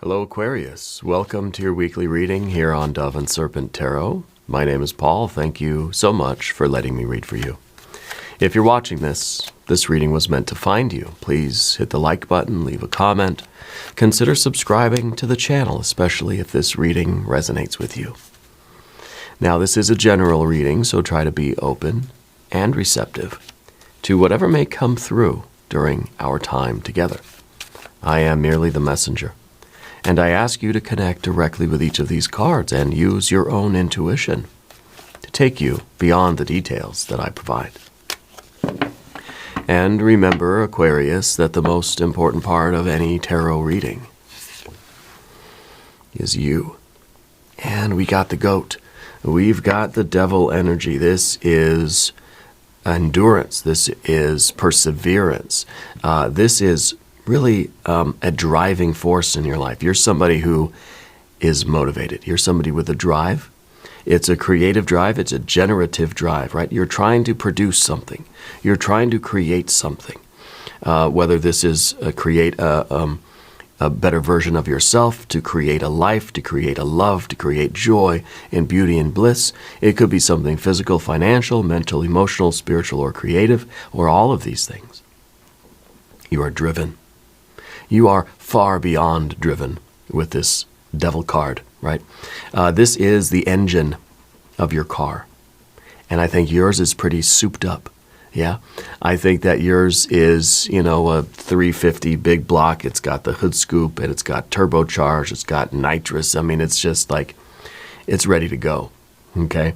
Hello, Aquarius. Welcome to your weekly reading here on Dove and Serpent Tarot. My name is Paul. Thank you so much for letting me read for you. If you're watching this reading was meant to find you. Please hit the like button, leave a comment. Consider subscribing to the channel, especially if this reading resonates with you. Now, this is a general reading, so try to be open and receptive to whatever may come through during our time together. I am merely the messenger. And I ask you to connect directly with each of these cards and use your own intuition to take you beyond the details that I provide. And remember, Aquarius, that the most important part of any tarot reading is you. And we got the goat. We've got the devil energy. This is endurance. This is perseverance. This is really a driving force in your life. You're somebody who is motivated. You're somebody with a drive. It's a creative drive. It's a generative drive, right? You're trying to produce something. You're trying to create something. Whether this is create a better version of yourself, to create a life, to create a love, to create joy and beauty and bliss. It could be something physical, financial, mental, emotional, spiritual, or creative, or all of these things. You are driven. You are far beyond driven with this devil card, right? This is the engine of your car. And I think yours is pretty souped up. Yeah. I think that yours is, a 350 big block. It's got the hood scoop and it's got turbocharged. It's got nitrous. I mean, it's just like, it's ready to go. Okay.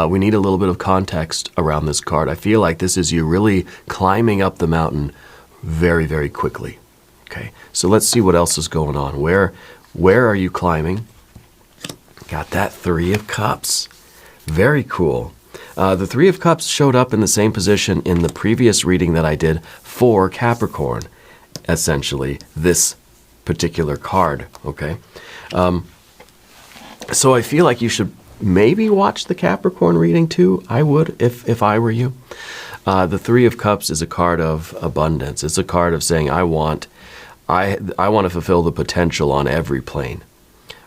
We need a little bit of context around this card. I feel like this is you really climbing up the mountain very, very quickly. Okay, so let's see what else is going on. Where are you climbing? Got that Three of Cups. Very cool. The Three of Cups showed up in the same position in the previous reading that I did for Capricorn, essentially, this particular card, okay? So I feel like you should maybe watch the Capricorn reading too. I would, if I were you. The Three of Cups is a card of abundance. It's a card of saying, I want to fulfill the potential on every plane,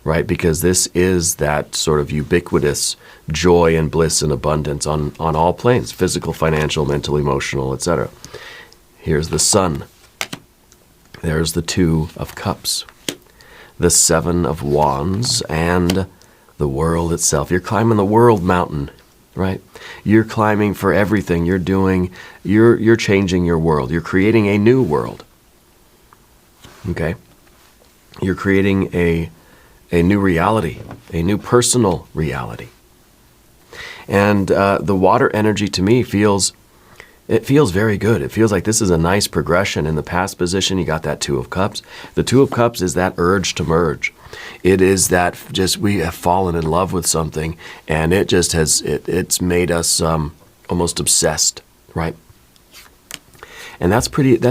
right? Because this is that sort of ubiquitous joy and bliss and abundance on all planes, physical, financial, mental, emotional, etc. Here's the Sun. There's the Two of Cups, the Seven of Wands, and the world itself. You're climbing the world mountain, right? You're climbing for everything. You're changing your world. You're creating a new world. Okay, you're creating a new reality, a new personal reality. And the water energy to me feels very good. It feels like this is a nice progression. In the past position, you got that Two of Cups. The Two of Cups is that urge to merge. It is that just we have fallen in love with something, and it just it's made us almost obsessed, right? And that's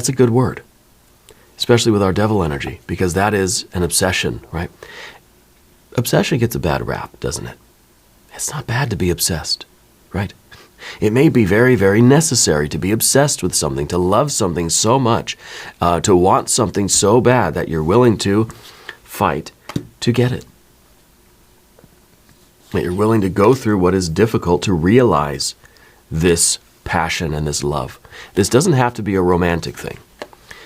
a good word. Especially with our devil energy, because that is an obsession, right? Obsession gets a bad rap, doesn't it? It's not bad to be obsessed, right? It may be very, very necessary to be obsessed with something, to love something so much, to want something so bad that you're willing to fight to get it. That you're willing to go through what is difficult to realize this passion and this love. This doesn't have to be a romantic thing.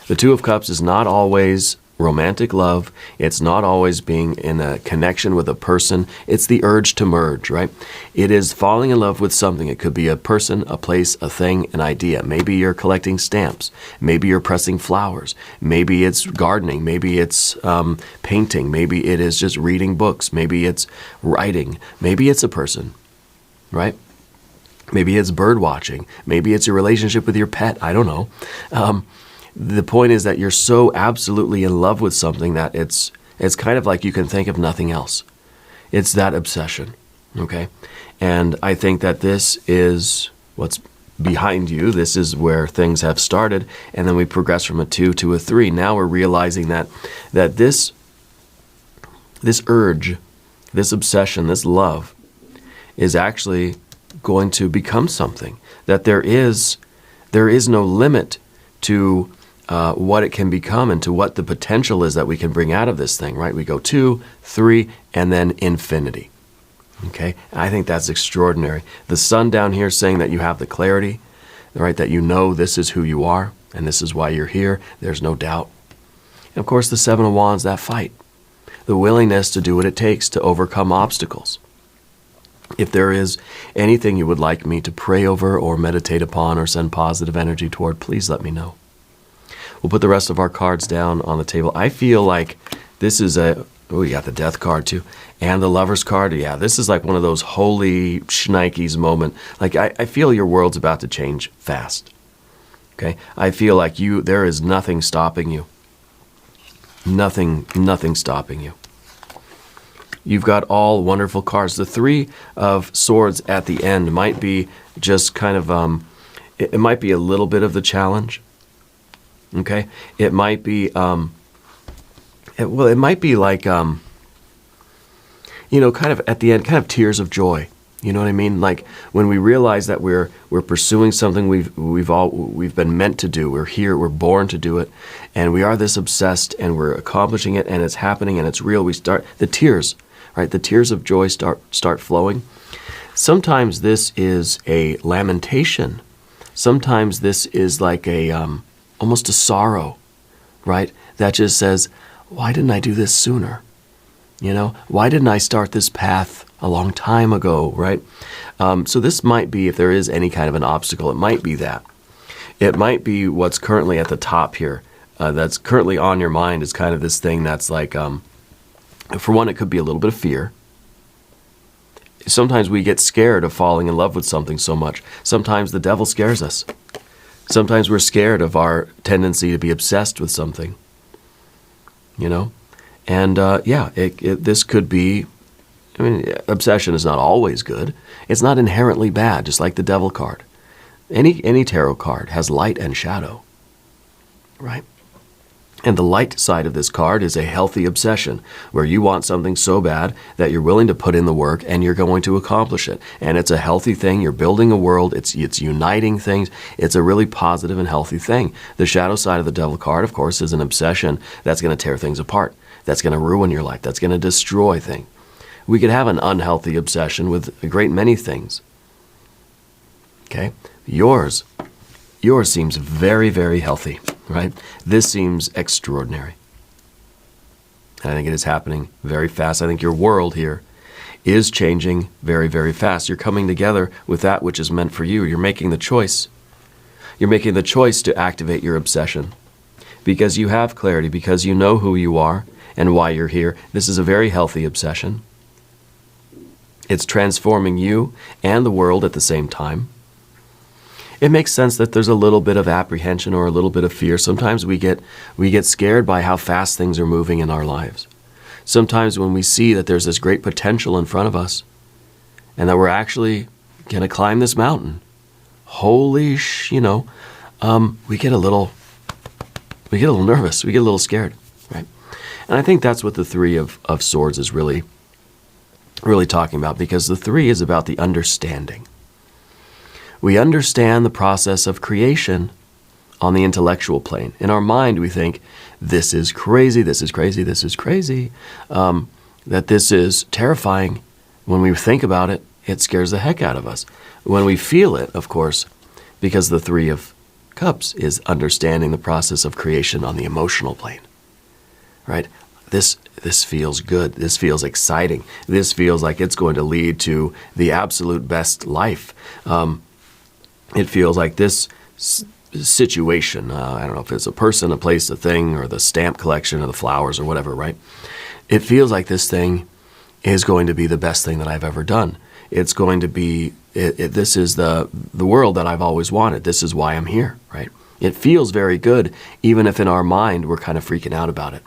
The Two of Cups is not always romantic love. It's not always being in a connection with a person. It's the urge to merge, right? It is falling in love with something. It could be a person, a place, a thing, an idea. Maybe you're collecting stamps. Maybe you're pressing flowers. Maybe it's gardening. Maybe it's painting. Maybe it is just reading books. Maybe it's writing. Maybe it's a person, right? Maybe it's bird watching. Maybe it's a relationship with your pet. I don't know. The point is that you're so absolutely in love with something that it's kind of like you can think of nothing else. It's that obsession, okay? And I think that this is what's behind you. This is where things have started, and then we progress from a 2 to a 3. Now we're realizing that this urge, this obsession, this love is actually going to become something. That there is no limit to what it can become and to what the potential is that we can bring out of this thing, right? We go 2, 3, and then infinity. Okay? And I think that's extraordinary. The sun down here saying that you have the clarity, right? That you know this is who you are and this is why you're here. There's no doubt. And of course, the 7 of Wands, that fight. The willingness to do what it takes to overcome obstacles. If there is anything you would like me to pray over or meditate upon or send positive energy toward, please let me know. We'll put the rest of our cards down on the table. I feel like this is you got the Death card too. And the Lover's card. Yeah, this is like one of those holy shnikes moment. Like I feel your world's about to change fast. Okay? I feel like there is nothing stopping you. Nothing stopping you. You've got all wonderful cards. The 3 of Swords at the end might be just kind of, it might be a little bit of the challenge. Okay? It might be, it might be like, kind of at the end, kind of tears of joy. You know what I mean? Like when we realize that we're pursuing something we've been meant to do. We're here. We're born to do it, and we are this obsessed, and we're accomplishing it, and it's happening, and it's real. We start the tears, right? The tears of joy start flowing. Sometimes this is a lamentation. Sometimes this is like a almost a sorrow, right? That just says, "Why didn't I do this sooner? Why didn't I start this path a long time ago," right? So this might be, if there is any kind of an obstacle, it might be that. It might be what's currently at the top here, that's currently on your mind is kind of this thing that's like, for one, it could be a little bit of fear. Sometimes we get scared of falling in love with something so much. Sometimes the devil scares us. Sometimes we're scared of our tendency to be obsessed with something, And this could be, obsession is not always good. It's not inherently bad, just like the Devil card. Any tarot card has light and shadow, right? And the light side of this card is a healthy obsession, where you want something so bad that you're willing to put in the work and you're going to accomplish it. And it's a healthy thing. You're building a world. It's uniting things. It's a really positive and healthy thing. The shadow side of the Devil card, of course, is an obsession that's going to tear things apart. That's going to ruin your life. That's going to destroy things. We could have an unhealthy obsession with a great many things. Okay? Yours seems very, very healthy, right? This seems extraordinary. And I think it is happening very fast. I think your world here is changing very, very fast. You're coming together with that which is meant for you. You're making the choice. You're making the choice to activate your obsession because you have clarity, because you know who you are and why you're here. This is a very healthy obsession. It's transforming you and the world at the same time. It makes sense that there's a little bit of apprehension or a little bit of fear. Sometimes we get scared by how fast things are moving in our lives. Sometimes when we see that there's this great potential in front of us and that we're actually going to climb this mountain, we get a little nervous. We get a little scared, right? And I think that's what the 3 of Swords is really talking about, because the 3 is about the understanding. We understand the process of creation on the intellectual plane. In our mind, we think, this is crazy, this is crazy, this is crazy, that this is terrifying. When we think about it, it scares the heck out of us. When we feel it, of course, because the 3 of Cups is understanding the process of creation on the emotional plane, right? This feels good. This feels exciting. This feels like it's going to lead to the absolute best life. It feels like this situation, I don't know if it's a person, a place, a thing, or the stamp collection or the flowers or whatever, right? It feels like this thing is going to be the best thing that I've ever done. It's going to be, this is the world that I've always wanted. This is why I'm here, right? It feels very good, even if in our mind we're kind of freaking out about it.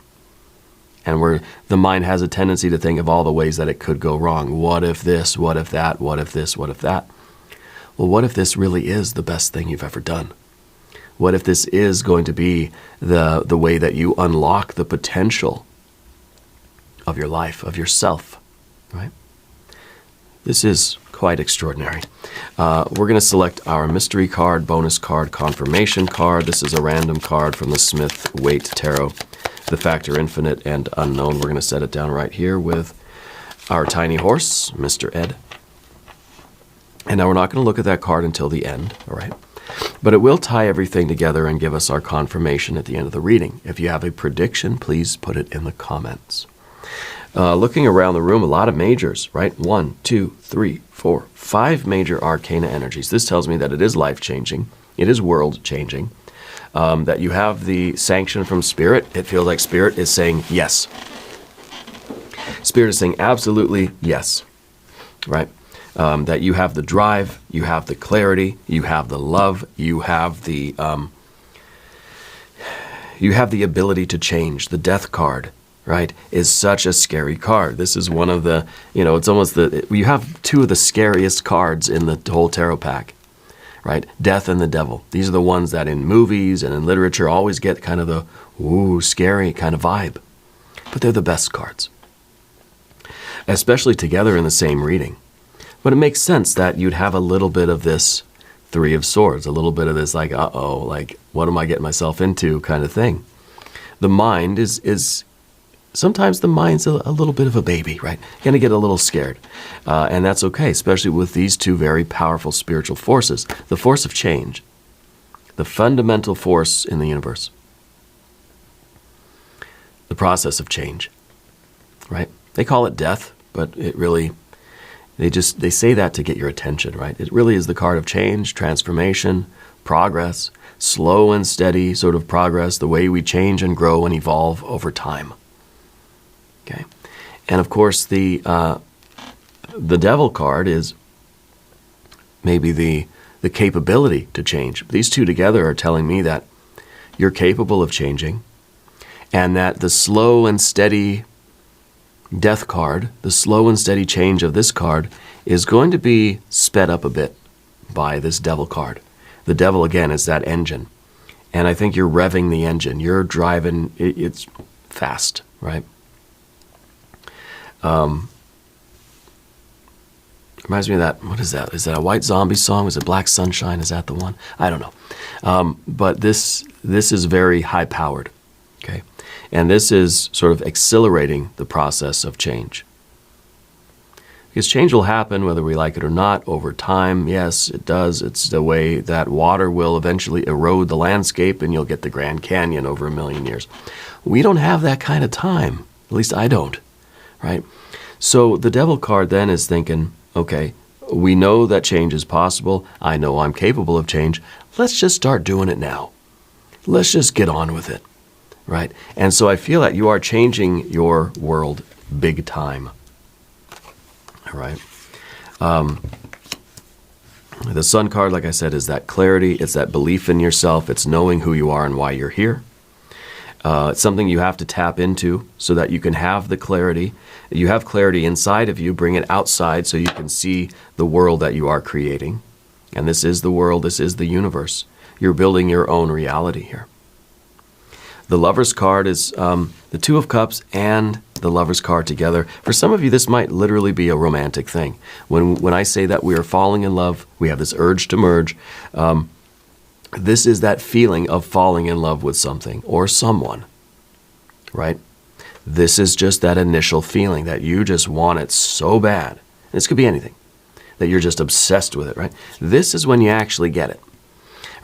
And the mind has a tendency to think of all the ways that it could go wrong. What if this? What if that? What if this? What if that? Well, what if this really is the best thing you've ever done? What if this is going to be the way that you unlock the potential of your life, of yourself, right? This is quite extraordinary. We're going to select our mystery card, bonus card, confirmation card. This is a random card from the Smith-Waite Tarot, the Factor Infinite and Unknown. We're going to set it down right here with our tiny horse, Mr. Ed. And now we're not going to look at that card until the end, all right? But it will tie everything together and give us our confirmation at the end of the reading. If you have a prediction, please put it in the comments. Looking around the room, a lot of majors, right? 1, 2, 3, 4, 5 major arcana energies. This tells me that it is life-changing. It is world-changing. That you have the sanction from Spirit. It feels like Spirit is saying yes. Spirit is saying absolutely yes, right? That you have the drive, you have the clarity, you have the love, you have the ability to change. The Death card, right, is such a scary card. This is one of the, it's almost you have two of the scariest cards in the whole tarot pack, right? Death and the Devil. These are the ones that in movies and in literature always get kind of the, ooh, scary kind of vibe. But they're the best cards, especially together in the same reading. But it makes sense that you'd have a little bit of this Three of Swords, a little bit of this like, uh-oh, like, what am I getting myself into kind of thing. The mind is sometimes the mind's a little bit of a baby, right? You're going to get a little scared. And that's okay, especially with these two very powerful spiritual forces. The force of change, the fundamental force in the universe. The process of change, right? They call it death, but it really... They say that to get your attention, right? It really is the card of change, transformation, progress, slow and steady sort of progress, the way we change and grow and evolve over time. Okay, and of course the Devil card is maybe the capability to change. These two together are telling me that you're capable of changing, and that the slow and steady Death card, the slow and steady change of this card, is going to be sped up a bit by this Devil card. The Devil, again, is that engine. And I think you're revving the engine. You're driving, it's fast, right? Reminds me of that, what is that? Is that a White Zombie song? Was it Black Sunshine? Is that the one? I don't know. But this is very high-powered, okay? And this is sort of accelerating the process of change. Because change will happen whether we like it or not over time. Yes, it does. It's the way that water will eventually erode the landscape and you'll get the Grand Canyon over 1 million years. We don't have that kind of time. At least I don't, right? So the Devil card then is thinking, okay, we know that change is possible. I know I'm capable of change. Let's just start doing it now. Let's just get on with it. Right? And so I feel that you are changing your world big time. All right? The Sun card, like I said, is that clarity. It's that belief in yourself. It's knowing who you are and why you're here. It's something you have to tap into so that you can have the clarity. You have clarity inside of you. Bring it outside so you can see the world that you are creating. And this is the world. This is the universe. You're building your own reality here. The Lover's card is the Two of Cups and the Lover's card together. For some of you, this might literally be a romantic thing. When I say that we are falling in love, we have this urge to merge. This is that feeling of falling in love with something or someone, right? This is just that initial feeling that you just want it so bad. This could be anything, that you're just obsessed with it, right? This is when you actually get it.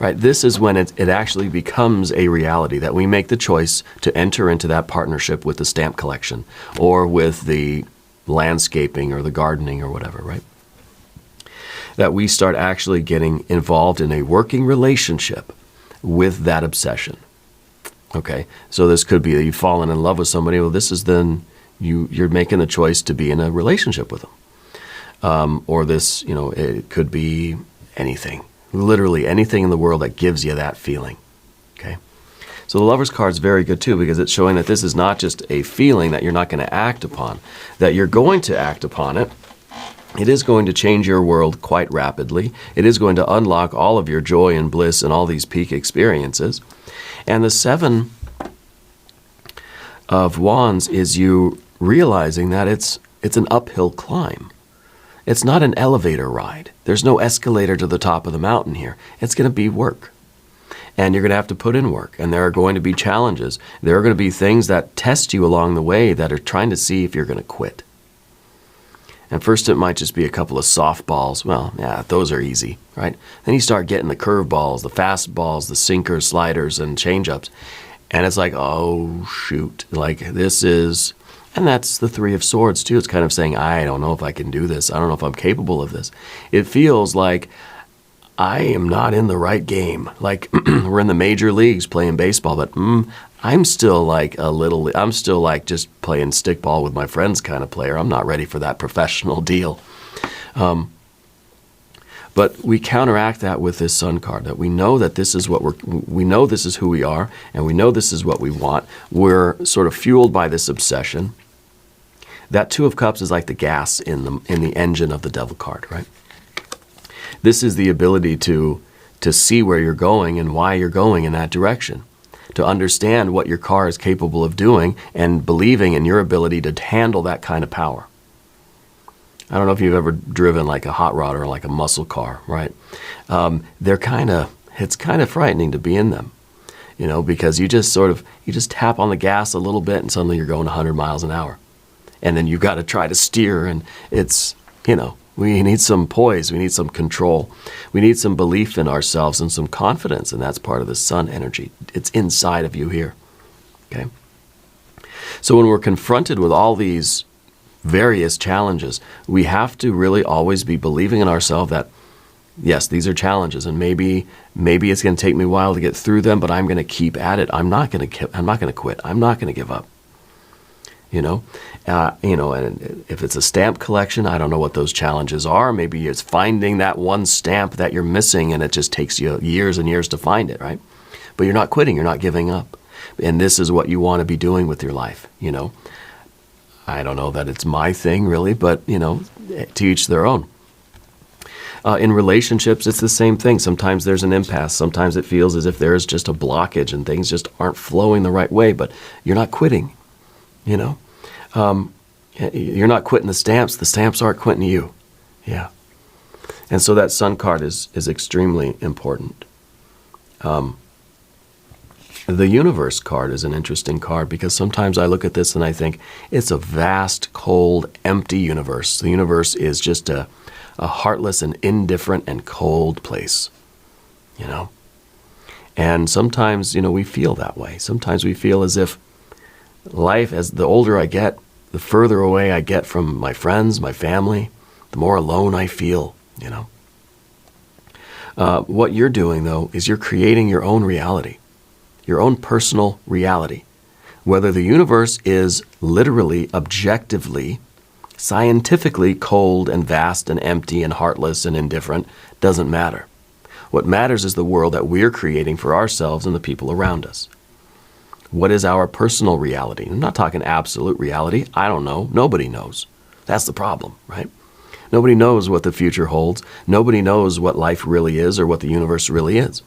Right, this is when it actually becomes a reality, that we make the choice to enter into that partnership with the stamp collection or with the landscaping or the gardening or whatever, right? That we start actually getting involved in a working relationship with that obsession. Okay, so this could be that you've fallen in love with somebody. Well, this is then you're making the choice to be in a relationship with them. Or this, it could be anything. Literally anything in the world that gives you that feeling, okay? So the Lover's card is very good too because it's showing that this is not just a feeling that you're not going to act upon, that you're going to act upon it. It is going to change your world quite rapidly. It is going to unlock all of your joy and bliss and all these peak experiences. And the Seven of Wands is you realizing that it's an uphill climb. It's not an elevator ride. There's no escalator to the top of the mountain here. It's going to be work. And you're going to have to put in work. And there are going to be challenges. There are going to be things that test you along the way that are trying to see if you're going to quit. And first it might just be a couple of softballs. Well, yeah, those are easy, right? Then you start getting the curveballs, the fastballs, the sinkers, sliders, and changeups. And it's like, oh, shoot. Like this is, and that's the Three of Swords too. It's kind of saying, I don't know if I can do this. I don't know if I'm capable of this. It feels like I am not in the right game. Like we're in the major leagues playing baseball, but I'm still like I'm still like just playing stickball with my friends kind of player. I'm not ready for that professional deal. But we counteract that with this Sun card, that we know that this is what we know this is who we are, and we know this is what we want. We're sort of fueled by this obsession. That Two of Cups is like the gas in the engine of the Devil card, right? This is the ability to see where you're going and why you're going in that direction, to understand what your car is capable of doing and believing in your ability to handle that kind of power. I don't know if you've ever driven like a hot rod or like a muscle car, right? It's kind of frightening to be in them, because you just tap on the gas a little bit and suddenly you're going 100 miles an hour. And then you've got to try to steer, and it's, we need some poise, we need some control, we need some belief in ourselves and some confidence, and that's part of the Sun energy. It's inside of you here, okay? So when we're confronted with all these various challenges, we have to really always be believing in ourselves that, yes, these are challenges, and maybe it's going to take me a while to get through them, but I'm going to keep at it. I'm not going to quit. I'm not going to give up. And if it's a stamp collection, I don't know what those challenges are. Maybe it's finding that one stamp that you're missing, and it just takes you years and years to find it, right? But you're not quitting. You're not giving up. And this is what you want to be doing with your life, I don't know that it's my thing, really, but, to each their own. In relationships, it's the same thing. Sometimes there's an impasse. Sometimes it feels as if there is just a blockage and things just aren't flowing the right way, but you're not quitting, You're not quitting the stamps. The stamps aren't quitting you. Yeah. And so that Sun card is extremely important. The Universe card is an interesting card because sometimes I look at this and I think it's a vast, cold, empty universe. The universe is just a heartless and indifferent and cold place, And sometimes, we feel that way. Sometimes we feel as if life, as the older I get, the further away I get from my friends, my family, the more alone I feel, What you're doing, though, is you're creating your own reality. Your own personal reality. Whether the universe is literally, objectively, scientifically cold and vast and empty and heartless and indifferent doesn't matter. What matters is the world that we're creating for ourselves and the people around us. What is our personal reality? I'm not talking absolute reality. I don't know. Nobody knows. That's the problem, right? Nobody knows what the future holds. Nobody knows what life really is or what the universe really is.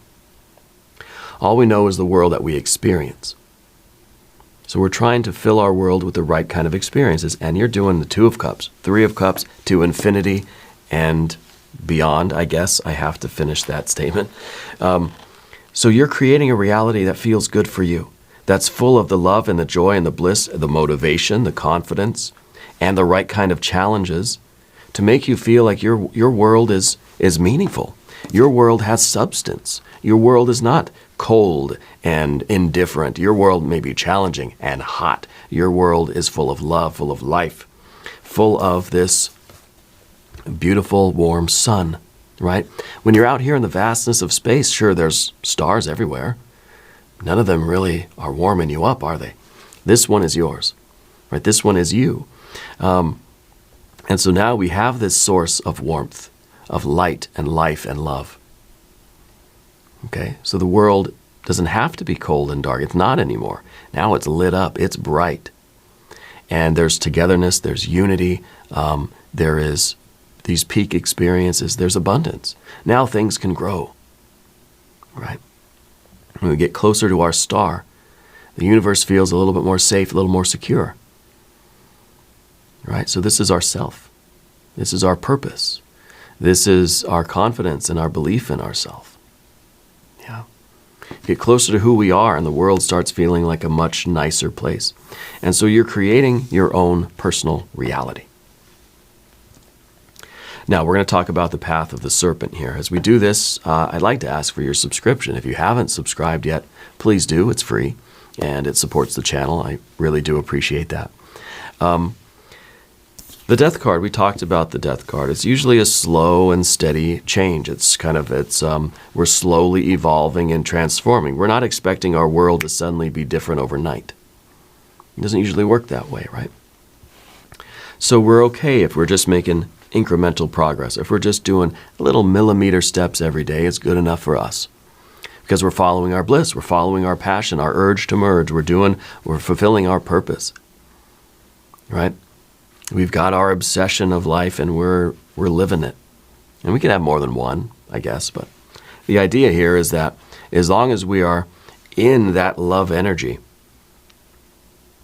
All we know is the world that we experience. So we're trying to fill our world with the right kind of experiences, and you're doing the Two of Cups, Three of Cups to infinity and beyond, I guess. I have to finish that statement. So you're creating a reality that feels good for you, that's full of the love and the joy and the bliss, the motivation, the confidence, and the right kind of challenges to make you feel like your world is meaningful. Your world has substance. Your world is not cold and indifferent. Your world may be challenging and hot. Your world is full of love, full of life, full of this beautiful, warm sun, right? When you're out here in the vastness of space, sure, there's stars everywhere. None of them really are warming you up, are they? This one is yours, right? This one is you. And so now we have this source of warmth, of light and life and love. Okay, so the world doesn't have to be cold and dark. It's not anymore. Now it's lit up. It's bright. And there's togetherness. There's unity. There is these peak experiences. There's abundance. Now things can grow. Right? When we get closer to our star, the universe feels a little bit more safe, a little more secure. Right? So this is our self. This is our purpose. This is our confidence and our belief in ourselves. Yeah. Get closer to who we are, and the world starts feeling like a much nicer place. And so you're creating your own personal reality. Now, we're going to talk about the path of the serpent here. As we do this, I'd like to ask for your subscription. If you haven't subscribed yet, please do. It's free, and it supports the channel. I really do appreciate that. The death card, we talked about the death card. It's usually a slow and steady change. We're slowly evolving and transforming. We're not expecting our world to suddenly be different overnight. It doesn't usually work that way, right? So we're okay if we're just making incremental progress. If we're just doing little millimeter steps every day, it's good enough for us. Because we're following our bliss, we're following our passion, our urge to merge, we're fulfilling our purpose. Right? We've got our obsession of life and we're living it. And we can have more than one, I guess, but the idea here is that as long as we are in that love energy,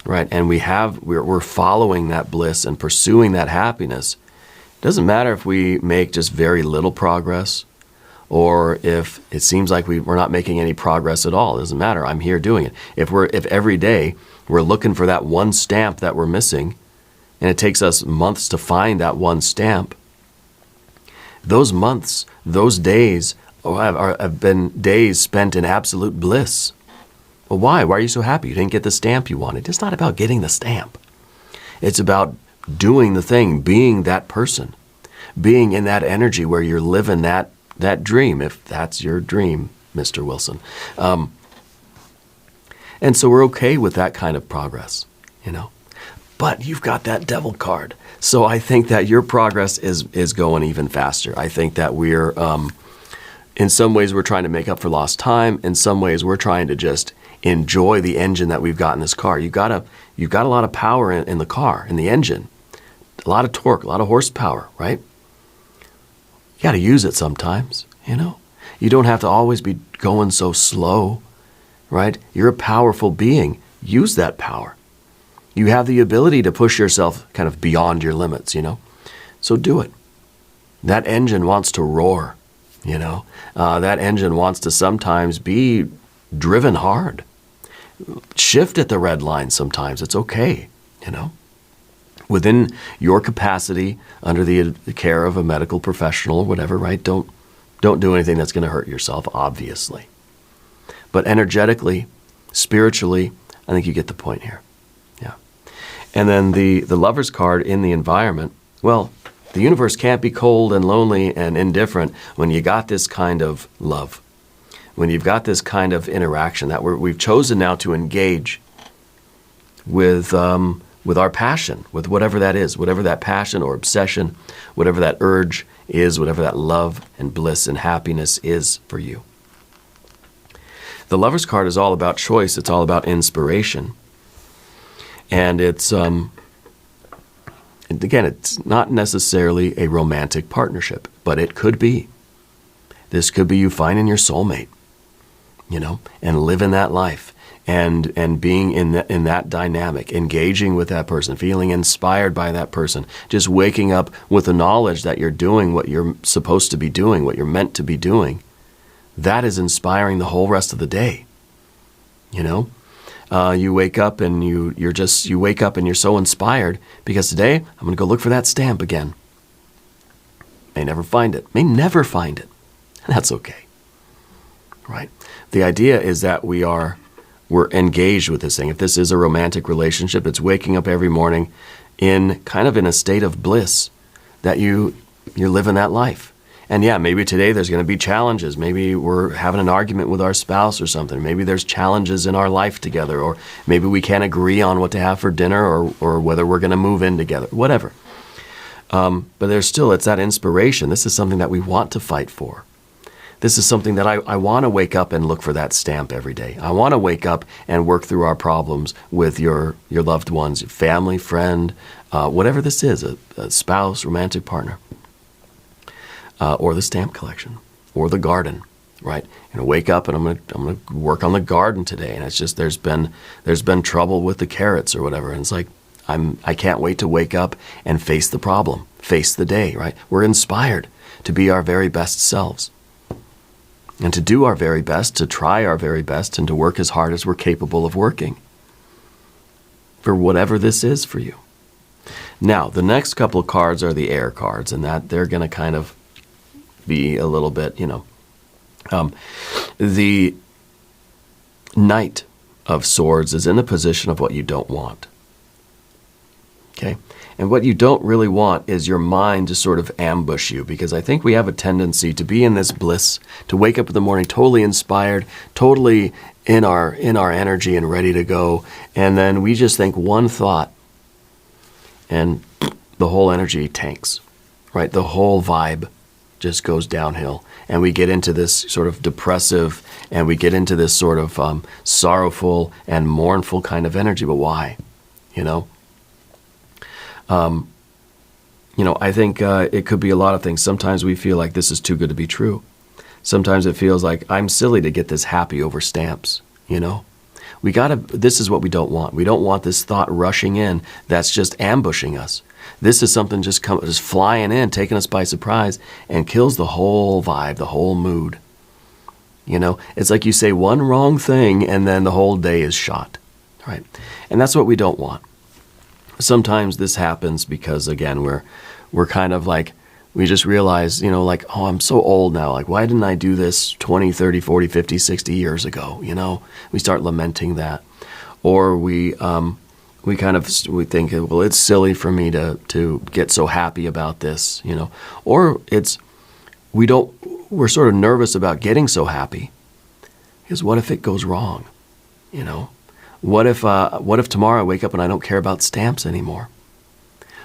right, and we're following that bliss and pursuing that happiness, it doesn't matter if we make just very little progress or if it seems like we're not making any progress at all. It doesn't matter. I'm here doing it. If every day we're looking for that one stamp that we're missing, and it takes us months to find that one stamp, those months, those days have been days spent in absolute bliss. Well, why? Why are you so happy? You didn't get the stamp you wanted. It's not about getting the stamp. It's about doing the thing, being that person, being in that energy where you're living that dream, if that's your dream, Mr. Wilson. And so we're okay with that kind of progress, you know. But you've got that devil card. So I think that your progress is going even faster. I think that we're, in some ways, we're trying to make up for lost time. In some ways, we're trying to just enjoy the engine that we've got in this car. You've got a lot of power in the car, in the engine. A lot of torque, a lot of horsepower, right? You got to use it sometimes, you know. You don't have to always be going so slow, right? You're a powerful being. Use that power. You have the ability to push yourself kind of beyond your limits, you know. So do it. That engine wants to roar, you know. That engine wants to sometimes be driven hard. Shift at the red line sometimes. It's okay, you know. Within your capacity, under the care of a medical professional or whatever, right? Don't do anything that's going to hurt yourself, obviously. But energetically, spiritually, I think you get the point here. Yeah. And then the Lover's card in the environment, well, the universe can't be cold and lonely and indifferent when you got this kind of love, when you've got this kind of interaction that we've chosen now to engage with our passion, with whatever that is, whatever that passion or obsession, whatever that urge is, whatever that love and bliss and happiness is for you. The Lover's card is all about choice. It's all about inspiration. And it's, again, it's not necessarily a romantic partnership, but it could be. This could be you finding your soulmate, you know, and living that life and being in that dynamic, engaging with that person, feeling inspired by that person, just waking up with the knowledge that you're doing what you're supposed to be doing, what you're meant to be doing. That is inspiring the whole rest of the day, you know. You wake up and you wake up and you're so inspired because today I'm going to go look for that stamp again. May never find it. And that's okay. Right? The idea is that we're engaged with this thing. If this is a romantic relationship, it's waking up every morning in a state of bliss that you're living that life. And yeah, maybe today there's going to be challenges. Maybe we're having an argument with our spouse or something. Maybe there's challenges in our life together, or maybe we can't agree on what to have for dinner or whether we're going to move in together, whatever. But it's that inspiration. This is something that we want to fight for. This is something that I want to wake up and look for that stamp every day. I want to wake up and work through our problems with your loved ones, your family, friend, whatever this is, a spouse, romantic partner. Or the stamp collection, or the garden, right? And I wake up and I'm gonna work on the garden today, and it's just there's been trouble with the carrots or whatever, and it's like I can't wait to wake up and face the problem, face the day, right? We're inspired to be our very best selves and to do our very best, to try our very best, and to work as hard as we're capable of working for whatever this is for you. Now, the next couple of cards are the air cards, and that they're going to kind of be a little bit, the Knight of Swords is in the position of what you don't want. Okay? And what you don't really want is your mind to sort of ambush you, because I think we have a tendency to be in this bliss, to wake up in the morning totally inspired, totally in our energy and ready to go, and then we just think one thought and the whole energy tanks, right? The whole vibe just goes downhill, and we get into this sort of depressive, and we get into this sort of sorrowful and mournful kind of energy. But why? I think it could be a lot of things. Sometimes we feel like this is too good to be true. Sometimes it feels like I'm silly to get this happy over stamps, This is what we don't want. We don't want this thought rushing in that's just ambushing us. This is something just flying in, taking us by surprise, and kills the whole vibe, the whole mood. It's like you say one wrong thing and then the whole day is shot, right? And that's what we don't want. Sometimes this happens because, again, we're kind of like, we just realize, oh, I'm so old now. Like, why didn't I do this 20, 30, 40, 50, 60 years ago? We start lamenting that. Or we think, well, it's silly for me to get so happy about this, Or we're sort of nervous about getting so happy. Because what if it goes wrong? What if tomorrow I wake up and I don't care about stamps anymore?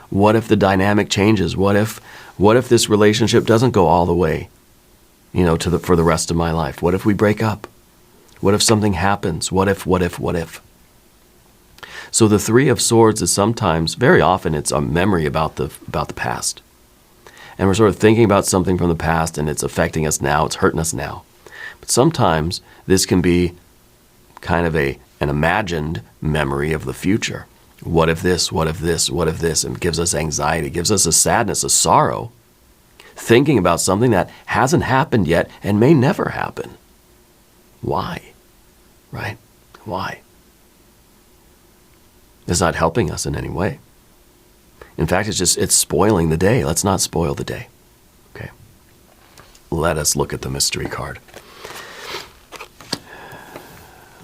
What if the dynamic changes? What if this relationship doesn't go all the way, for the rest of my life? What if we break up? What if something happens? What if? So the Three of Swords is sometimes, very often, it's a memory about the past. And we're sort of thinking about something from the past, and it's affecting us now, it's hurting us now. But sometimes this can be kind of an imagined memory of the future. What if this, what if this, what if this? And it gives us anxiety, gives us a sadness, a sorrow, thinking about something that hasn't happened yet and may never happen. Why? Right? Why? It's not helping us in any way. In fact, it's spoiling the day. Let's not spoil the day. Okay. Let us look at the mystery card.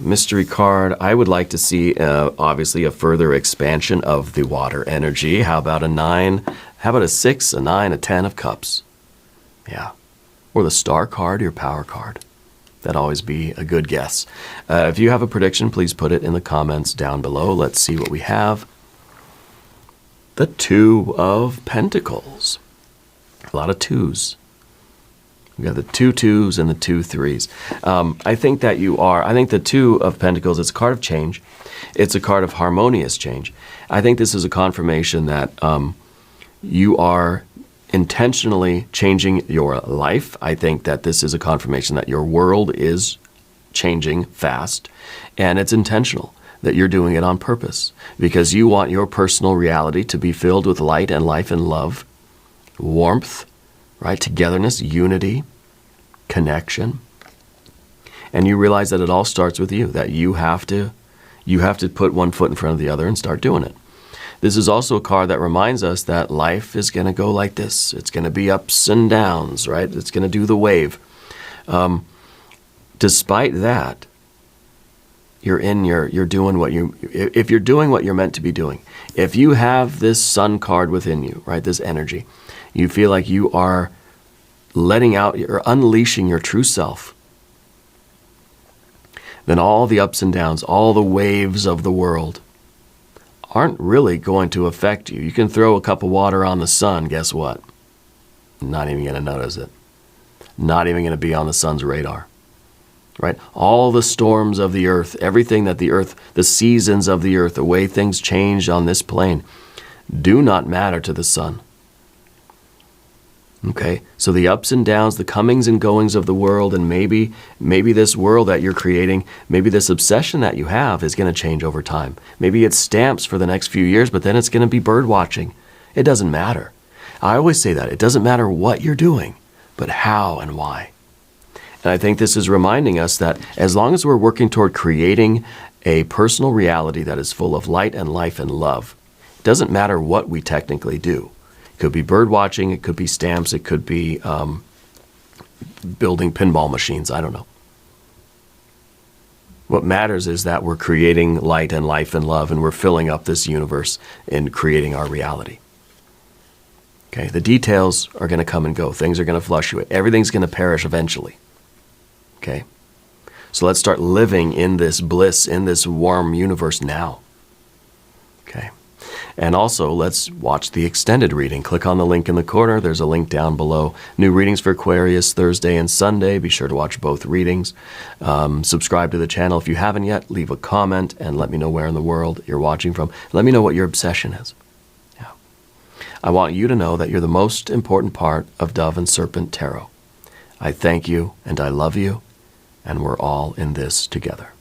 Mystery card, I would like to see, obviously, a further expansion of the water energy. How about a 9? How about a 6, a 9, a 10 of cups? Yeah. Or the star card, your power card. That'd always be a good guess. If you have a prediction, please put it in the comments down below. Let's see what we have. The 2 of Pentacles. A lot of 2s. We got the 2 2s and the 2 3s. I think the 2 of Pentacles, it's a card of change. It's a card of harmonious change. I think this is a confirmation that you are intentionally changing your life. I think that this is a confirmation that your world is changing fast, and it's intentional, that you're doing it on purpose, because you want your personal reality to be filled with light and life and love, warmth, right? Togetherness, unity, connection. And you realize that it all starts with you, that you have to put one foot in front of the other and start doing it. This is also a card that reminds us that life is going to go like this. It's going to be ups and downs, right? It's going to do the wave. Despite that, you're doing if you're doing what you're meant to be doing, if you have this sun card within you, right, this energy, you feel like you are letting out, you're unleashing your true self, then all the ups and downs, all the waves of the world aren't really going to affect you. You can throw a cup of water on the sun, guess what? Not even going to notice it. Not even going to be on the sun's radar. Right? All the storms of the earth, everything that the earth, the seasons of the earth, the way things change on this plane, do not matter to the sun. Okay, so the ups and downs, the comings and goings of the world, and maybe this world that you're creating, maybe this obsession that you have is going to change over time. Maybe it's stamps for the next few years, but then it's going to be bird watching. It doesn't matter. I always say that. It doesn't matter what you're doing, but how and why. And I think this is reminding us that as long as we're working toward creating a personal reality that is full of light and life and love, it doesn't matter what we technically do. It could be bird watching, it could be stamps, it could be building pinball machines, I don't know. What matters is that we're creating light and life and love, and we're filling up this universe and creating our reality. Okay, the details are going to come and go. Things are going to fluctuate. Everything's going to perish eventually. Okay, so let's start living in this bliss, in this warm universe now. Okay. And also, let's watch the extended reading. Click on the link in the corner. There's a link down below. New readings for Aquarius Thursday and Sunday. Be sure to watch both readings. Subscribe to the channel if you haven't yet. Leave a comment and let me know where in the world you're watching from. Let me know what your obsession is. Yeah. I want you to know that you're the most important part of Dove and Serpent Tarot. I thank you and I love you, and we're all in this together.